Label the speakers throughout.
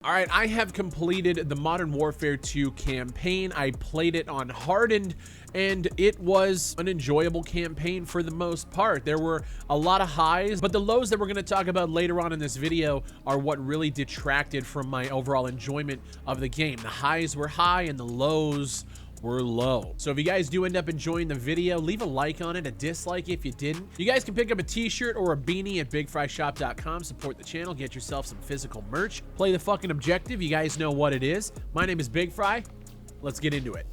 Speaker 1: All right, I have completed the Modern Warfare 2 campaign. I played it on Hardened, and it was an enjoyable campaign for the most part. There were a lot of highs, but the lows that we're going to talk about later on in this video are what really detracted from my overall enjoyment of the game. The highs were high and the lows were low. So if you guys do end up enjoying the video, leave a like on it, a dislike if you didn't. You guys can pick up a t-shirt or a beanie at bigfryshop.com. Support the channel, get yourself some physical merch. Play the fucking objective. You guys know what it is. My name is Big Fry. Let's get into it.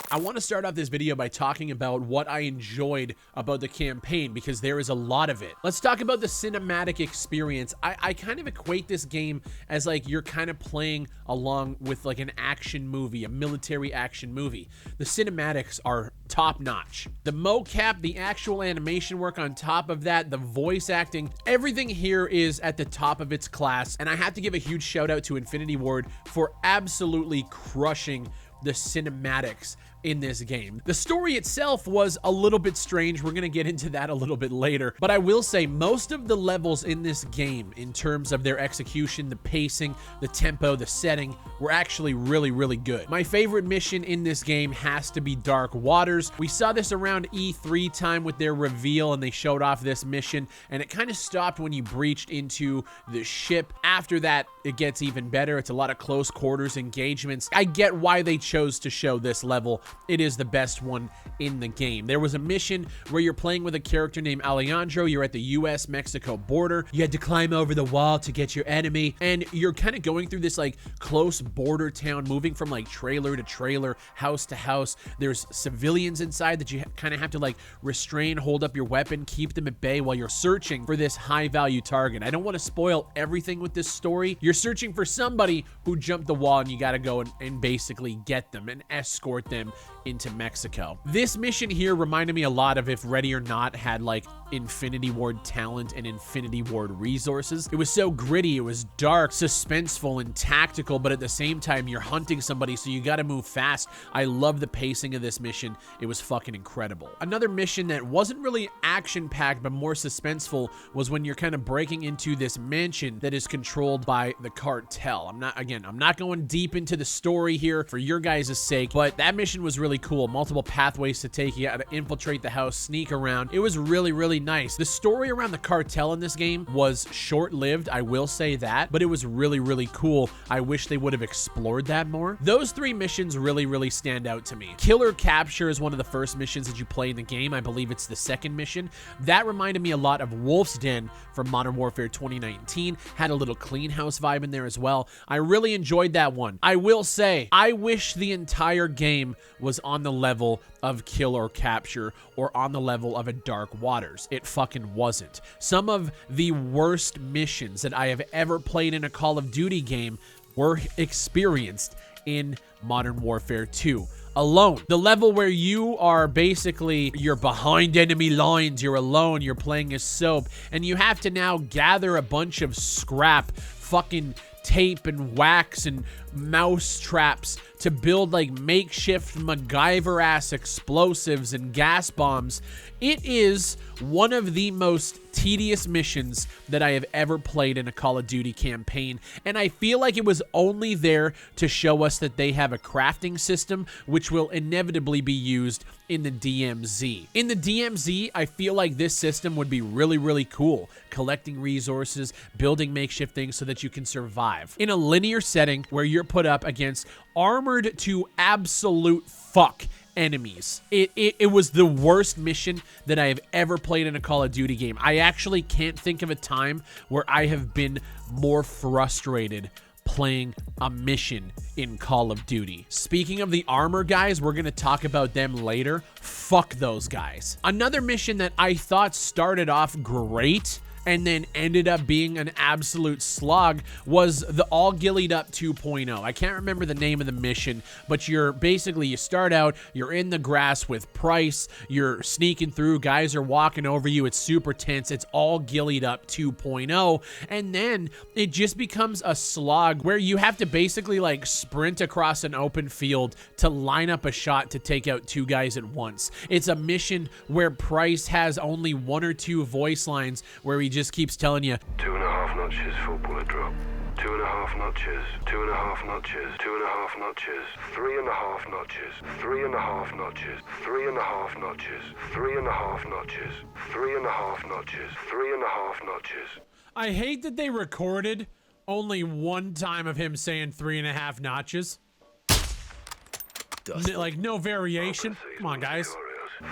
Speaker 1: I want to start off this video by talking about what I enjoyed about the campaign, because there is a lot of it. Let's talk about the cinematic experience. I kind of equate this game as like you're kind of playing along with like an action movie, a military action movie. The cinematics are top notch. The mocap, the actual animation work on top of that, the voice acting, everything here is at the top of its class. And I have to give a huge shout out to Infinity Ward for absolutely crushing the cinematics in this game. The story itself was a little bit strange. We're gonna get into that a little bit later, but I will say most of the levels in this game, in terms of their execution, the pacing, the tempo, the setting, were actually really good. My favorite mission in this game has to be Dark Waters. We saw this around E3 time with their reveal, and they showed off this mission, and it kind of stopped when you breached into the ship. After that, it gets even better. It's a lot of close quarters engagements. I get why they chose to show this level. It is the best one in the game. There was a mission where you're playing with a character named Alejandro. You're at the US-Mexico border. You had to climb over the wall to get your enemy, and you're kind of going through this like close border town, moving from like trailer to trailer, house to house. There's civilians inside that you kind of have to like restrain, hold up your weapon, keep them at bay while you're searching for this high-value target. I don't want to spoil everything with this story. You're searching for somebody who jumped the wall, and you got to go and basically get them and escort them into Mexico. This mission here reminded me a lot of if Ready or Not had like Infinity Ward talent and Infinity Ward resources. It was so gritty, it was dark, suspenseful, and tactical, but at the same time, you're hunting somebody, so you gotta move fast. I love the pacing of this mission. It was fucking incredible. Another mission that wasn't really action-packed, but more suspenseful, was when you're kind of breaking into this mansion that is controlled by the cartel. I'm not going deep into the story here for your guys' sake, but that mission was really cool. Multiple pathways to take. You got to infiltrate the house, sneak around. It was really nice. The story around the cartel in this game was short-lived, I will say that, but it was really cool. I wish they would have explored that more. Those three missions really stand out to me. Kill or Capture is one of the first missions that you play in the game. I believe it's the second mission. That reminded me a lot of Wolf's Den from Modern Warfare 2019. Had a little clean house vibe in there as well. I really enjoyed that one. I will say, I wish the entire game was on the level of Kill or Capture or on the level of a Dark Waters. It fucking wasn't. Some of the worst missions that I have ever played in a Call of Duty game were experienced in Modern Warfare 2. Alone. The level where you are basically, you're behind enemy lines, you're alone, you're playing as Soap, and you have to now gather a bunch of scrap, fucking tape and wax and mouse traps to build like makeshift MacGyver-ass explosives and gas bombs. It is one of the most tedious missions that I have ever played in a Call of Duty campaign, and I feel like it was only there to show us that they have a crafting system which will inevitably be used in the DMZ. In the DMZ, I feel like this system would be really cool. Collecting resources, building makeshift things so that you can survive. In a linear setting where you're put up against armored to absolute fuck enemies. It was the worst mission that I have ever played in a Call of Duty game. I actually can't think of a time where I have been more frustrated playing a mission in Call of Duty. Speaking of the armor guys, we're gonna talk about them later. Fuck those guys. Another mission that I thought started off great and then ended up being an absolute slog was the All Gillied Up 2.0. I can't remember the name of the mission, but you start out, you're in the grass with Price, you're sneaking through, guys are walking over you, it's super tense, it's All Gillied Up 2.0, and then it just becomes a slog where you have to basically like sprint across an open field to line up a shot to take out 2 guys at once. It's a mission where Price has only 1 or 2 voice lines where he just keeps telling you
Speaker 2: 2.5 notches full bullet drop, 2.5 notches, 2.5 notches, 2.5 notches, 3.5 notches, 3.5 notches, 3.5 notches, 3.5 notches, 3.5 notches, 3.5 notches.
Speaker 1: I hate that they recorded only 1 time of him saying 3.5 notches. Like no variation. Come on, guys.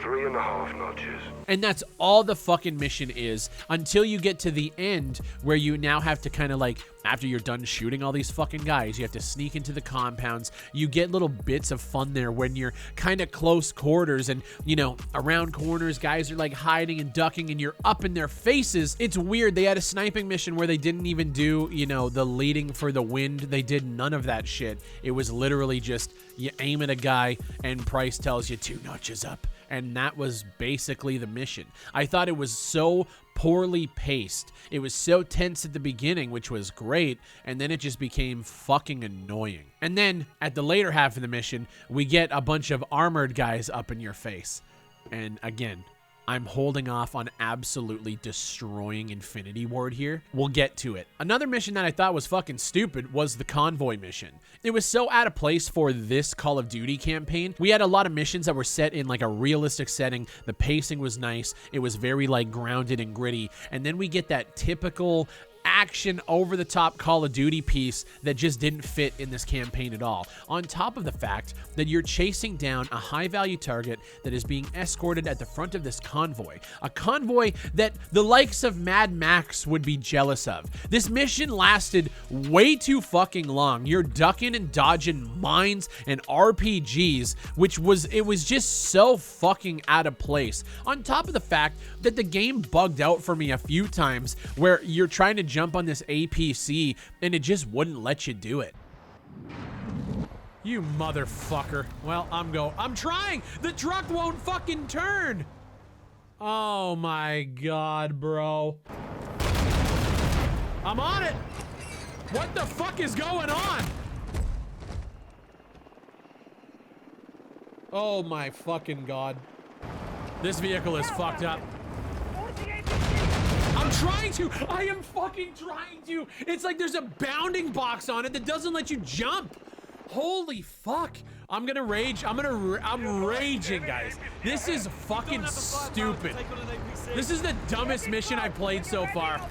Speaker 2: 3.5 notches.
Speaker 1: And that's all the fucking mission is until you get to the end where you now have to kind of like, after you're done shooting all these fucking guys, you have to sneak into the compounds. You get little bits of fun there when you're kind of close quarters and, you know, around corners, guys are like hiding and ducking and you're up in their faces. It's weird. They had a sniping mission where they didn't even do, you know, the leading for the wind. They did none of that shit. It was literally just you aim at a guy and Price tells you 2 notches up. And that was basically the mission. I thought it was so poorly paced. It was so tense at the beginning, which was great, and then it just became fucking annoying. And then at the later half of the mission, we get a bunch of armored guys up in your face. And again, I'm holding off on absolutely destroying Infinity Ward here. We'll get to it. Another mission that I thought was fucking stupid was the Convoy mission. It was so out of place for this Call of Duty campaign. We had a lot of missions that were set in like a realistic setting. The pacing was nice. It was very like grounded and gritty. And then we get that typical action over-the-top Call of Duty piece that just didn't fit in this campaign at all. On top of the fact that you're chasing down a high-value target that is being escorted at the front of this convoy. A convoy that the likes of Mad Max would be jealous of. This mission lasted way too fucking long. You're ducking and dodging mines and RPGs, it was just so fucking out of place. On top of the fact that the game bugged out for me a few times where you're trying to jump on this APC and it just wouldn't let you do it. You motherfucker. Well, I'm trying. The truck won't fucking turn. Oh my God, bro. I'm on it. What the fuck is going on? Oh my fucking God. This vehicle is fucked up. I'm trying to. I am fucking trying to. It's like there's a bounding box on it that doesn't let you jump. Holy fuck. I'm gonna rage. I'm raging, guys. This is fucking stupid. This is the dumbest mission I've played so far.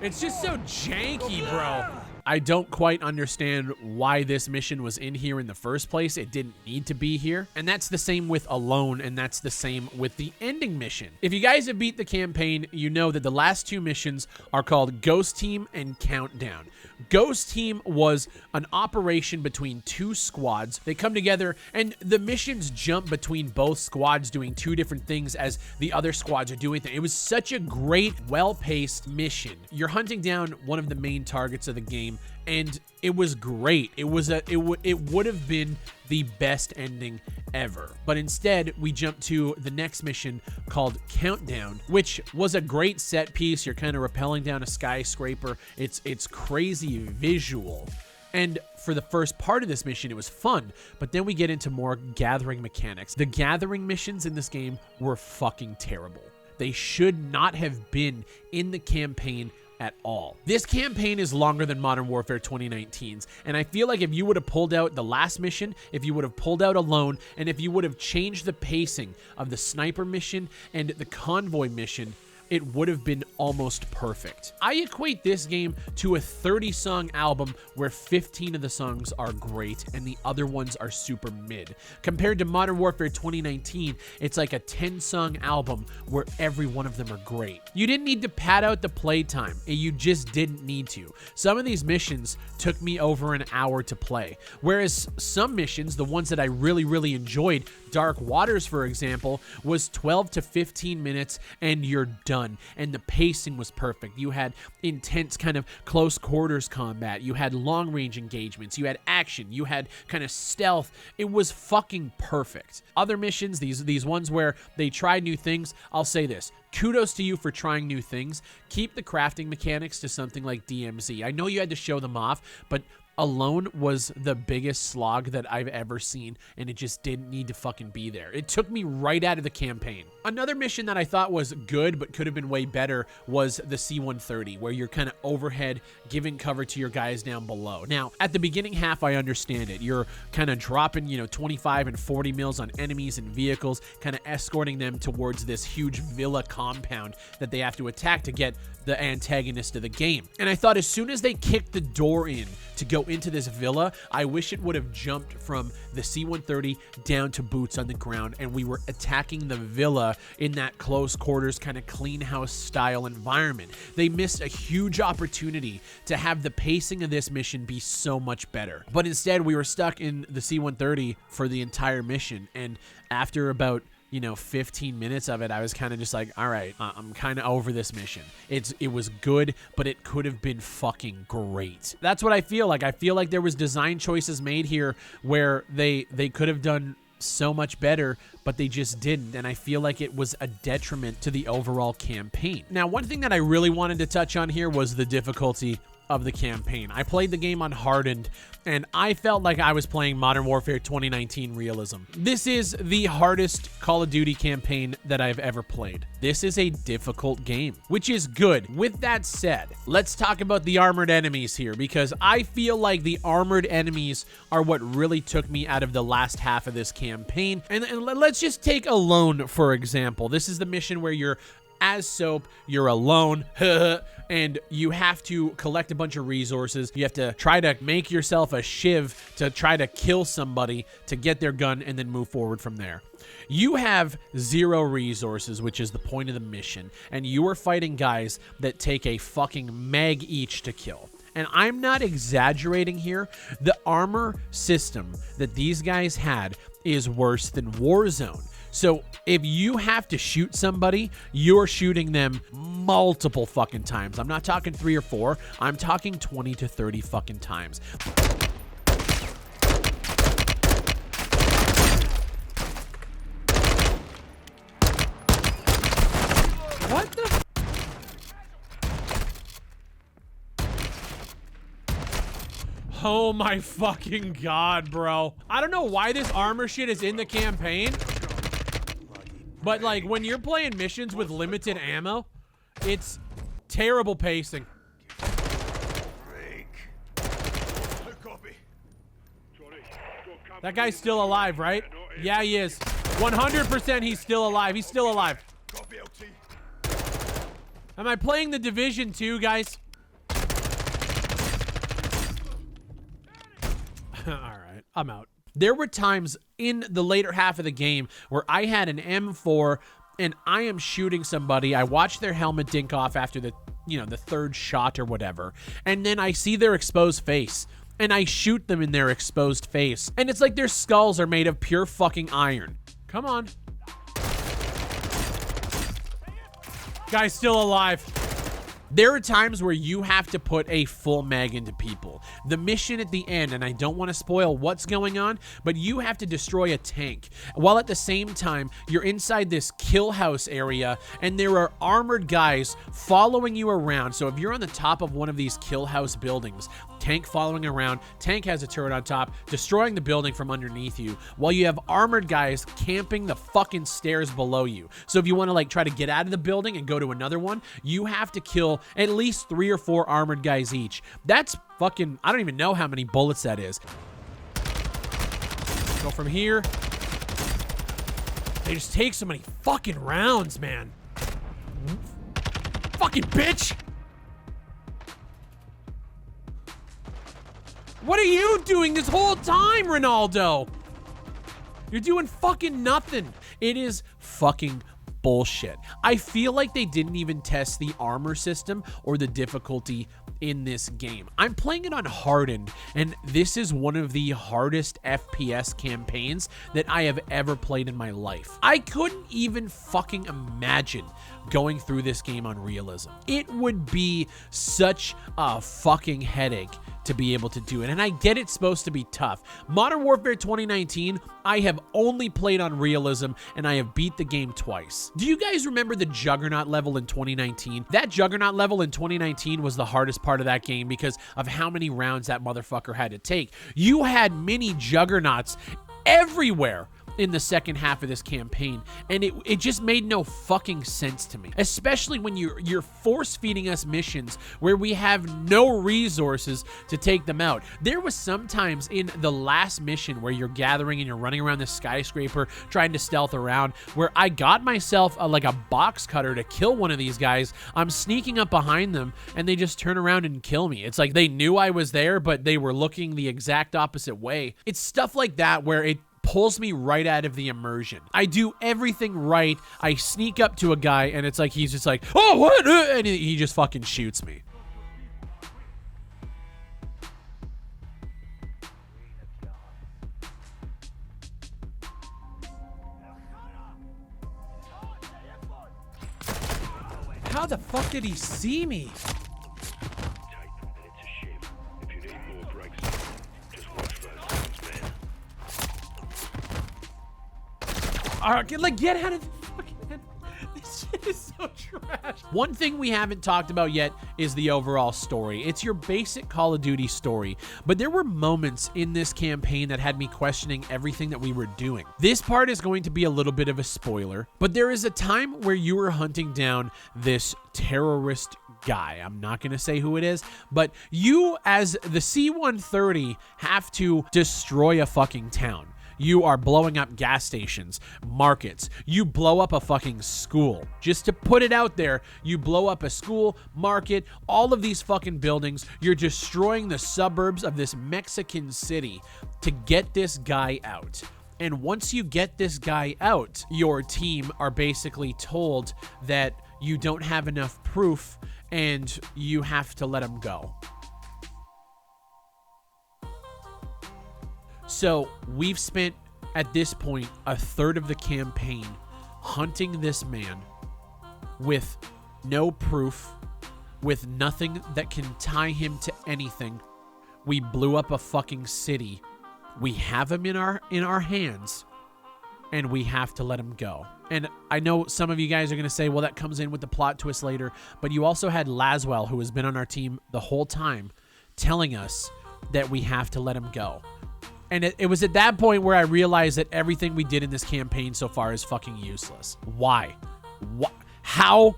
Speaker 1: It's just so janky, bro. I don't quite understand why this mission was in here in the first place. It didn't need to be here. And that's the same with Alone, and that's the same with the ending mission. If you guys have beat the campaign, you know that the last 2 missions are called Ghost Team and Countdown. Ghost Team was an operation between 2 squads. They come together and the missions jump between both squads doing 2 different things as the other squads are doing things. It was such a great, well-paced mission. You're hunting down one of the main targets of the game and it was great. It would have been the best ending ever. But instead, we jump to the next mission called Countdown, which was a great set piece. You're kind of rappelling down a skyscraper. It's crazy visual. And for the first part of this mission, it was fun, but then we get into more gathering mechanics. The gathering missions in this game were fucking terrible. They should not have been in the campaign at all. This campaign is longer than Modern Warfare 2019's, and I feel like if you would have pulled out the last mission, if you would have pulled out Alone, and if you would have changed the pacing of the sniper mission and the convoy mission, it would have been almost perfect. I equate this game to a 30-song album where 15 of the songs are great and the other ones are super mid. Compared to Modern Warfare 2019, it's like a 10-song album where every one of them are great. You didn't need to pad out the playtime. You just didn't need to. Some of these missions took me over an hour to play, whereas some missions, the ones that I really enjoyed, Dark Waters, for example, was 12 to 15 minutes and you're done. And the pacing was perfect. You had intense kind of close quarters combat. You had long range engagements. You had action. You had kind of stealth. It was fucking perfect. Other missions, these ones where they tried new things, I'll say this. Kudos to you for trying new things. Keep the crafting mechanics to something like DMZ. I know you had to show them off, but Alone was the biggest slog that I've ever seen, and it just didn't need to fucking be there. It took me right out of the campaign. Another mission that I thought was good but could have been way better was the C-130, where you're kind of overhead giving cover to your guys down below. Now, at the beginning half, I understand it. You're kind of dropping, 25 and 40 mils on enemies and vehicles, kind of escorting them towards this huge villa compound that they have to attack to get the antagonist of the game. And I thought as soon as they kicked the door in to go into this villa, I wish it would have jumped from the C-130 down to boots on the ground, and we were attacking the villa in that close quarters kind of clean house style environment. They missed a huge opportunity to have the pacing of this mission be so much better. But instead, we were stuck in the C-130 for the entire mission, and after about 15 minutes of it, I was kind of just like, all right, I'm kind of over this mission. It was good, but it could have been fucking great. That's what I feel like. I feel like there was design choices made here where they could have done so much better, but they just didn't, and I feel like it was a detriment to the overall campaign. Now, one thing that I really wanted to touch on here was the difficulty of the campaign. I played the game on hardened, and I felt like I was playing Modern Warfare 2019 realism. This is the hardest Call of Duty campaign that I've ever played. This is a difficult game, which is good. With that said, let's talk about the armored enemies here, because I feel like the armored enemies are what really took me out of the last half of this campaign. And let's just take Alone, for example. This is the mission where you're as Soap, you're alone, and you have to collect a bunch of resources. You have to try to make yourself a shiv to try to kill somebody to get their gun and then move forward from there. You have 0 resources, which is the point of the mission, and you are fighting guys that take a fucking mag each to kill. And I'm not exaggerating here. The armor system that these guys had is worse than Warzone. So if you have to shoot somebody, you're shooting them multiple fucking times. I'm not talking 3 or 4. I'm talking 20 to 30 fucking times. What the? Oh my fucking god, bro. I don't know why this armor shit is in the campaign. But, like, when you're playing missions with limited ammo, it's terrible pacing. That guy's still alive, right? Yeah, he is. 100% he's still alive. He's still alive. Am I playing the Division 2, guys? Alright, I'm out. There were times in the later half of the game where I had an M4 and I am shooting somebody. I watch their helmet dink off after the, the third shot or whatever. And then I see their exposed face and I shoot them in their exposed face. And it's like their skulls are made of pure fucking iron. Come on. Guy's still alive. There are times where you have to put a full mag into people. The mission at the end, and I don't want to spoil what's going on, but you have to destroy a tank, while at the same time, you're inside this kill house area, and there are armored guys following you around. So if you're on the top of one of these kill house buildings, tank following around, tank has a turret on top, destroying the building from underneath you, while you have armored guys camping the fucking stairs below you. So if you want to like try to get out of the building and go to another one, you have to kill at least 3 or 4 armored guys each. That's fucking, I don't even know how many bullets that is. Go from here. They just take so many fucking rounds, man. Fucking bitch! What are you doing this whole time, Ronaldo? You're doing fucking nothing. It is fucking bullshit. I feel like they didn't even test the armor system or the difficulty in this game. I'm playing it on hardened, and this is one of the hardest FPS campaigns that I have ever played in my life. I couldn't even fucking imagine going through this game on realism. It would be such a fucking headache to be able to do it. And I get it's supposed to be tough. Modern Warfare 2019, I have only played on realism, and I have beat the game twice. Do you guys remember the Juggernaut level in 2019? That Juggernaut level in 2019 was the hardest part of that game because of how many rounds that motherfucker had to take. You had mini Juggernauts everywhere in the second half of this campaign, and it just made no fucking sense to me, especially when you're force feeding us missions where we have no resources to take them out. There was sometimes in the last mission where you're gathering and you're running around the skyscraper trying to stealth around, where I got myself like a box cutter to kill one of these guys. I'm sneaking up behind them and they just turn around and kill me. It's like they knew I was there, but they were looking the exact opposite way. It's stuff like that where it pulls me right out of the immersion. I do everything right. I sneak up to a guy and it's like he's just like, oh, what? And he just fucking shoots me. How the fuck did he see me? Like, get out of the fucking head. This shit is so trash. One thing we haven't talked about yet is the overall story. It's your basic Call of Duty story, but there were moments in this campaign that had me questioning everything that we were doing. This part is going to be a little bit of a spoiler, but there is a time where you were hunting down this terrorist guy. I'm not going to say who it is, but you as the C-130 have to destroy a fucking town. You are blowing up gas stations, markets. You blow up a fucking school. Just to put it out there, you blow up a school, market, all of these fucking buildings. You're destroying the suburbs of this Mexican city to get this guy out. And once you get this guy out, your team are basically told that you don't have enough proof and you have to let him go. So we've spent, at this point, a third of the campaign hunting this man with no proof, with nothing that can tie him to anything. We blew up a fucking city. We have him in our hands, and we have to let him go. And I know some of you guys are going to say, well, that comes in with the plot twist later, but you also had Laswell, who has been on our team the whole time, telling us that we have to let him go. And it was at that point where I realized that everything we did in this campaign so far is fucking useless. Why? What? How?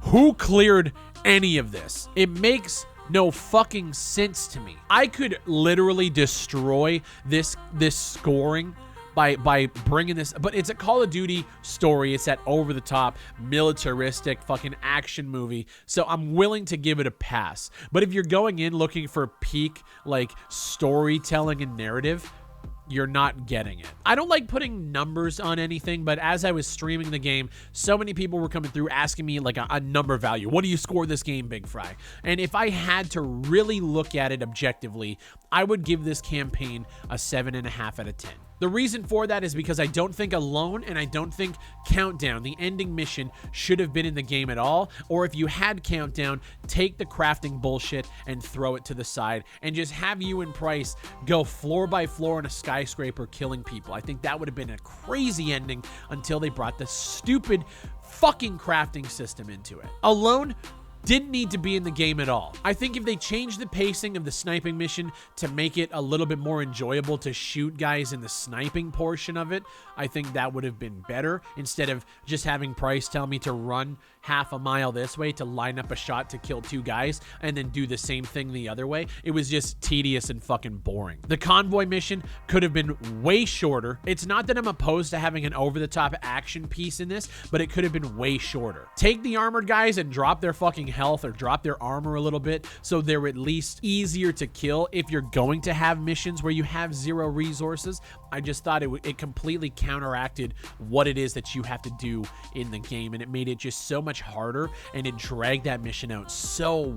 Speaker 1: Who cleared any of this? It makes no fucking sense to me. I could literally destroy this scoring by bringing this, but it's a Call of Duty story. It's that over-the-top, militaristic fucking action movie, so I'm willing to give it a pass. But if you're going in looking for peak, like, storytelling and narrative, you're not getting it. I don't like putting numbers on anything, but as I was streaming the game, so many people were coming through asking me like a number value. What do you score this game, Big Fry? And if I had to really look at it objectively, I would give this campaign a 7.5 out of 10. The reason for that is because I don't think Alone and I don't think Countdown, the ending mission, should have been in the game at all. Or if you had Countdown, take the crafting bullshit and throw it to the side and just have you and Price go floor by floor in a skyscraper killing people. I think that would have been a crazy ending until they brought the stupid fucking crafting system into it. Alone didn't need to be in the game at all. I think if they changed the pacing of the sniping mission to make it a little bit more enjoyable to shoot guys in the sniping portion of it, I think that would have been better instead of just having Price tell me to run half a mile this way to line up a shot to kill 2 guys and then do the same thing the other way. It was just tedious and fucking boring. The convoy mission could have been way shorter. It's not that I'm opposed to having an over-the-top action piece in this, but it could have been way shorter. Take the armored guys and drop their fucking health or drop their armor a little bit so they're at least easier to kill if you're going to have missions where you have 0 resources. I just thought it completely counteracted what it is that you have to do in the game, and it made it just so much harder, and it dragged that mission out so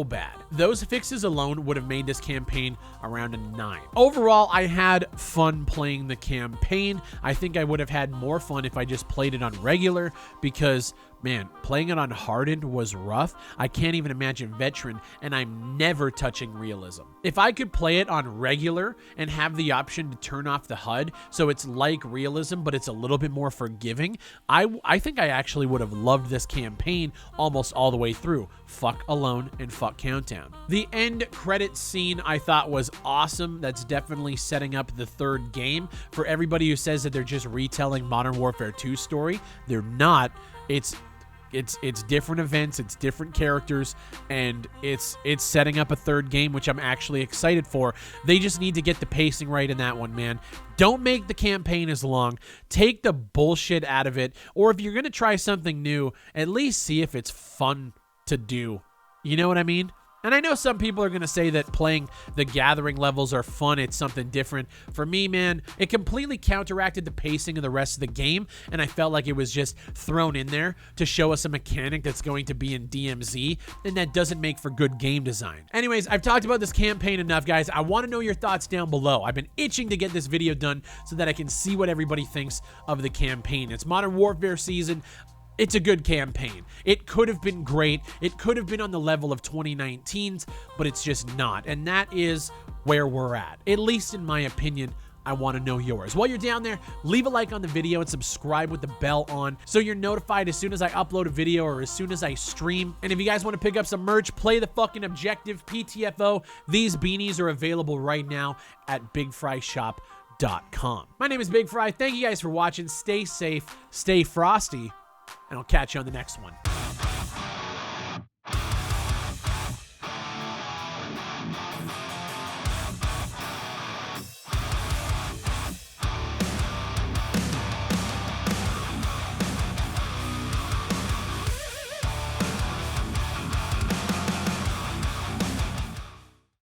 Speaker 1: bad. Those fixes alone would have made this campaign around a 9. Overall, I had fun playing the campaign. I think I would have had more fun if I just played it on regular, because man, playing it on hardened was rough. I can't even imagine veteran, and I'm never touching realism. If I could play it on regular and have the option to turn off the HUD so it's like realism, but it's a little bit more forgiving, I think I actually would have loved this campaign almost all the way through. Fuck Alone and fuck Countdown. The end credit scene I thought was awesome. That's definitely setting up the 3rd game. For everybody who says that they're just retelling Modern Warfare 2 story, they're not. It's different events, it's different characters, and it's setting up a 3rd game, which I'm actually excited for. They just need to get the pacing right in that one, man. Don't make the campaign as long. Take the bullshit out of it. Or if you're going to try something new, at least see if it's fun to do. You know what I mean? And I know some people are going to say that playing the gathering levels are fun. It's something different. For me, man, it completely counteracted the pacing of the rest of the game, and I felt like it was just thrown in there to show us a mechanic that's going to be in DMZ, and that doesn't make for good game design. Anyways, I've talked about this campaign enough, guys. I want to know your thoughts down below. I've been itching to get this video done so that I can see what everybody thinks of the campaign. It's Modern Warfare season. It's a good campaign. It could have been great. It could have been on the level of 2019's, but it's just not. And that is where we're at least in my opinion. I want to know yours. While you're down there, leave a like on the video and subscribe with the bell on so you're notified as soon as I upload a video or as soon as I stream. And if you guys want to pick up some merch, play the fucking objective, PTFO. These beanies are available right now at BigFryShop.com. My name is Big Fry. Thank you guys for watching. Stay safe, stay frosty, and I'll catch you on the next one.